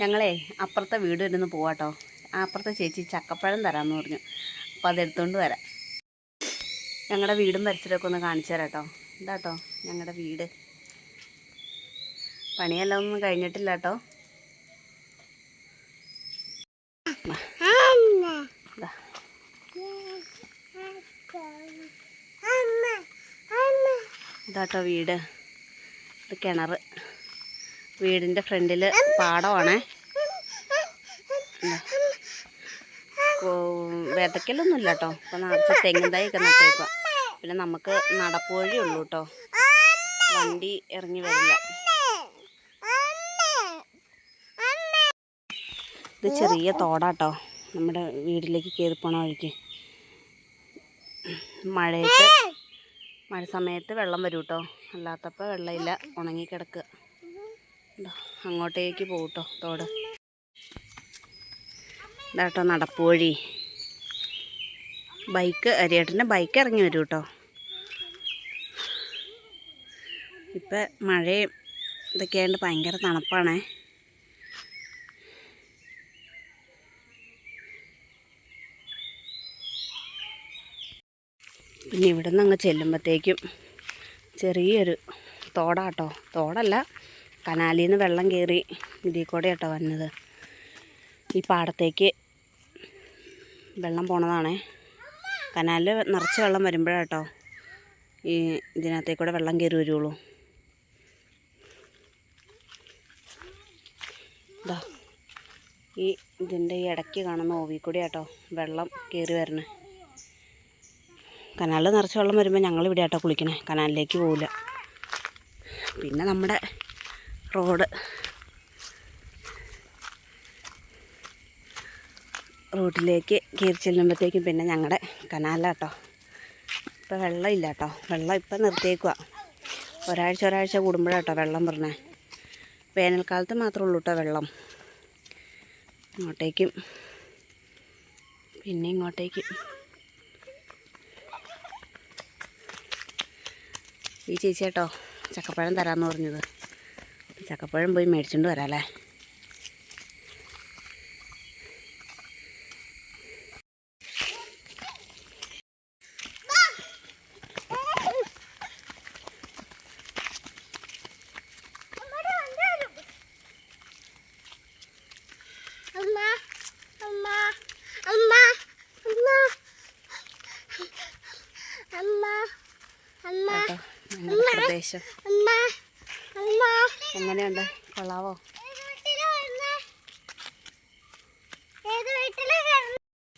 ഞങ്ങളെ അപ്പുറത്തെ വീട് വരുന്ന പോവാട്ടോ. അപ്പുറത്തെ ചേച്ചി ചക്കപ്പഴം തരാമെന്ന് പറഞ്ഞു. അപ്പോൾ അതെടുത്തുകൊണ്ട് വരാം. ഞങ്ങളുടെ വീടും പരിസരമൊക്കെ ഒന്ന് കാണിച്ചു തരാം കേട്ടോ. ഇതാട്ടോ ഞങ്ങളുടെ വീട്. പണിയെല്ലാം ഒന്നും കഴിഞ്ഞിട്ടില്ല കേട്ടോ. ഇതാട്ടോ വീട്. ഇത് കിണർ. വീടിൻ്റെ ഫ്രണ്ടിൽ പാടമാണേ. വിതയ്ക്കലൊന്നും ഇല്ല കേട്ടോ. ഇപ്പം നിറച്ച് തെങ്ങിൻ തൈയൊക്കെ നട്ടേക്കുക. പിന്നെ നമുക്ക് നടപ്പുവഴി ഉള്ളൂ കേട്ടോ, വണ്ടി ഇറങ്ങി വരില്ല. ഇത് ചെറിയ തോടാട്ടോ, നമ്മുടെ വീട്ടിലേക്ക് കയറി പോണ വഴിക്ക്. മഴ സമയത്ത് വെള്ളം വരും കേട്ടോ, അല്ലാത്തപ്പോൾ വെള്ളമില്ല, ഉണങ്ങിക്കിടക്കുക. അങ്ങോട്ടേക്ക് പോകും കേട്ടോ തോട്. ഇതാട്ടോ നടപ്പുവഴി. അരിയേട്ടൻ്റെ ബൈക്ക് ഇറങ്ങി വരും കേട്ടോ. ഇപ്പം മഴയും ഇതൊക്കെ ആയതുകൊണ്ട് ഭയങ്കര തണുപ്പാണേ. പിന്നെ ഇവിടെ നിന്ന് അങ്ങ് ചെല്ലുമ്പോഴത്തേക്കും ചെറിയൊരു തോടാട്ടോ. തോടല്ല, കനാലിൽ നിന്ന് വെള്ളം കയറി ഇതിൽ കൂടെ കേട്ടോ വന്നത്. ഈ പാടത്തേക്ക് വെള്ളം പോണതാണേ. കനാലിൽ നിറച്ച് വെള്ളം വരുമ്പോഴാട്ടോ ഈ ഇതിനകത്തേക്കൂടെ വെള്ളം കയറി വരുള്ളൂ. ഇതാ ഈ ഇതിൻ്റെ ഈ ഇടയ്ക്ക് കാണുന്ന ഓവി കൂടി കേട്ടോ വെള്ളം കയറി വരണേ. കനാലിൽ നിറച്ച് വെള്ളം വരുമ്പോൾ ഞങ്ങളിവിടെ ആട്ടോ കുളിക്കണേ, കനാലിലേക്ക് പോവില്ല. പിന്നെ നമ്മുടെ റോഡിലേക്ക് കയറി ചെല്ലുമ്പോഴത്തേക്കും പിന്നെ ഞങ്ങളുടെ കനാലാട്ടോ. ഇപ്പോൾ വെള്ളമില്ല കേട്ടോ, വെള്ളം ഇപ്പം നിർത്തിയേക്കുക. ഒരാഴ്ച കൂടുമ്പോഴാട്ടോ വെള്ളം വരണേ. വേനൽക്കാലത്ത് മാത്രമേ ഉള്ളൂ കേട്ടോ വെള്ളം. ഇങ്ങോട്ടേക്കും പിന്നെ ഇങ്ങോട്ടേക്കും. ഈ ചേച്ചി കേട്ടോ ചക്കപ്പഴം തരാമെന്ന് പറഞ്ഞത്. ചക്കപ്പഴം പോയി മേടിച്ചുകൊണ്ട് വരാം അല്ലേ. പ്രദേശം എങ്ങനെയുണ്ട്? കൊള്ളാവോ?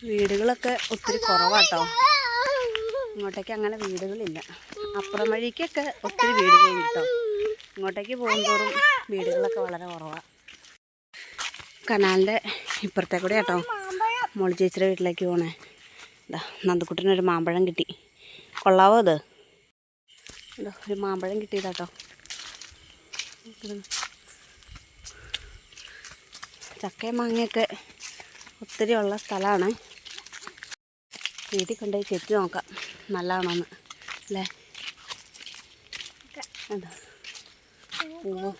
വീടുകളൊക്കെ ഒത്തിരി കുറവാട്ടോ. ഇങ്ങോട്ടേക്ക് അങ്ങനെ വീടുകളില്ല. അപ്പുറം വഴിക്കൊക്കെ ഒത്തിരി വീടുകൾ കിട്ടും. ഇങ്ങോട്ടേക്ക് പോകുന്തോറും വീടുകളൊക്കെ വളരെ കുറവാണ്. കനാലിൻ്റെ ഇപ്പുറത്തെ കൂടെ കേട്ടോ മോളി ചേച്ചിയുടെ വീട്ടിലേക്ക് പോണേ. ഇതാ നന്ദക്കുട്ടനൊരു മാമ്പഴം കിട്ടി. കൊള്ളാവോ അത്? ഇതാ ഒരു മാമ്പഴം കിട്ടിയതാട്ടോ. ചക്കയും മാങ്ങയൊക്കെ ഒത്തിരി ഉള്ള സ്ഥലമാണ്. വീട്ടിൽ കൊണ്ടുപോയി ചെത്തി നോക്കാം നല്ലതാണോന്ന് അല്ലേ. എന്താ പൂവ്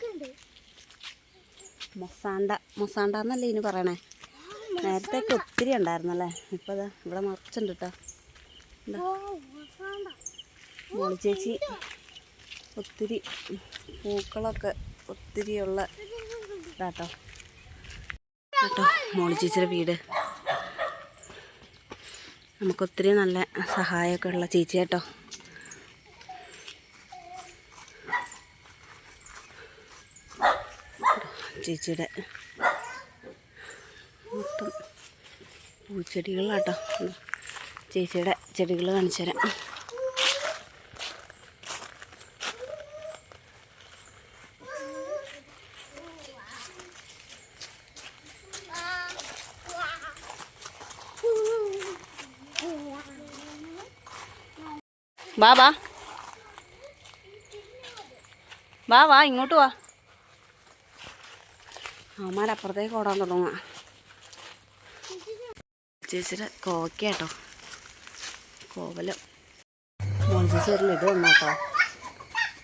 മൊസാണ്ട എന്നല്ലേ ഇനി പറയണേ. നേരത്തെയൊക്കെ ഒത്തിരി ഉണ്ടായിരുന്നല്ലേ, ഇപ്പോൾ ഇതാ ഇവിടെ നിറച്ചുണ്ട് കേട്ടോ. എന്താ മോളി ചേച്ചി ഒത്തിരി പൂക്കളൊക്കെ ഒത്തിരിയുള്ള ഇതാട്ടോ മോളി ചേച്ചിയുടെ വീട്. നമുക്കൊത്തിരി നല്ല സഹായമൊക്കെ ഉള്ള ചേച്ചി കേട്ടോ. ചേച്ചിയുടെ മൊത്തം പൂച്ചെടികളാട്ടോ. ചേച്ചിയുടെ ചെടികൾ കാണിച്ചു തരാം. വാ ഇങ്ങോട്ട് വാ. അവന്മാരപ്പുറത്തേക്ക് ഓടാൻ തുടങ്ങുക. ചേച്ചിയുടെ കോവയ്ക്കാട്ടോ, കോവലം. മോൾ ചേച്ചി ഒരു ലഡു വന്നാട്ടോ.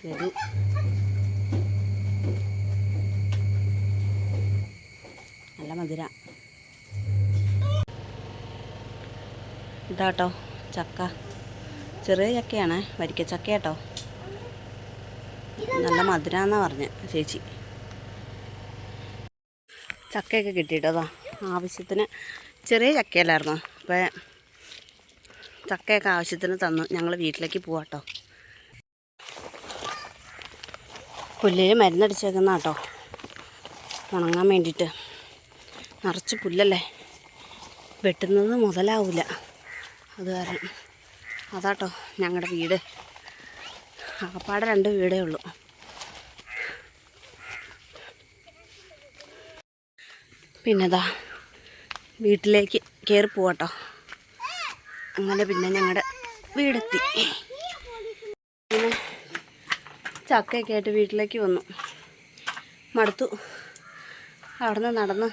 ലഡു നല്ല മധുര. ഇതാട്ടോ ചക്ക, ചെറിയ ചക്കയാണ്, വരിക്കച്ചക്ക കേട്ടോ. നല്ല മധുരമെന്നാണ് പറഞ്ഞത് ചേച്ചി. ചക്കയൊക്കെ കിട്ടിയിട്ടതാ ആവശ്യത്തിന്. ചെറിയ ചക്കയല്ലായിരുന്നോ, അപ്പോൾ ചക്കയൊക്കെ ആവശ്യത്തിന് തന്നു. ഞങ്ങൾ വീട്ടിലേക്ക് പോവാട്ടോ. പുല്ലിൽ മരുന്നടിച്ചേക്കുന്ന കേട്ടോ, ഉണങ്ങാൻ വേണ്ടിയിട്ട്. നിറച്ച് പുല്ലല്ലേ, വെട്ടുന്നത് മുതലാവില്ല. അത് കാരണം അതാട്ടോ ഞങ്ങളുടെ വീട്. ആകപ്പാടെ 2 വീടേ ഉള്ളൂ. പിന്നെതാ വീട്ടിലേക്ക് കയറി പോവാട്ടോ. അങ്ങനെ പിന്നെ ഞങ്ങളുടെ വീടെത്തി. പിന്നെ ചക്കയൊക്കെ ആയിട്ട് വീട്ടിലേക്ക് വന്നു. മടുത്തു. അവിടുന്ന് നടന്ന്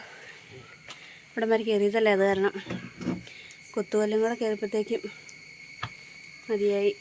ഇവിടം വരെ കയറിയതല്ലേ, അത് കാരണം കുത്തുകല്ലും കൂടെ കയറിയപ്പോഴത്തേക്കും മതിയായി.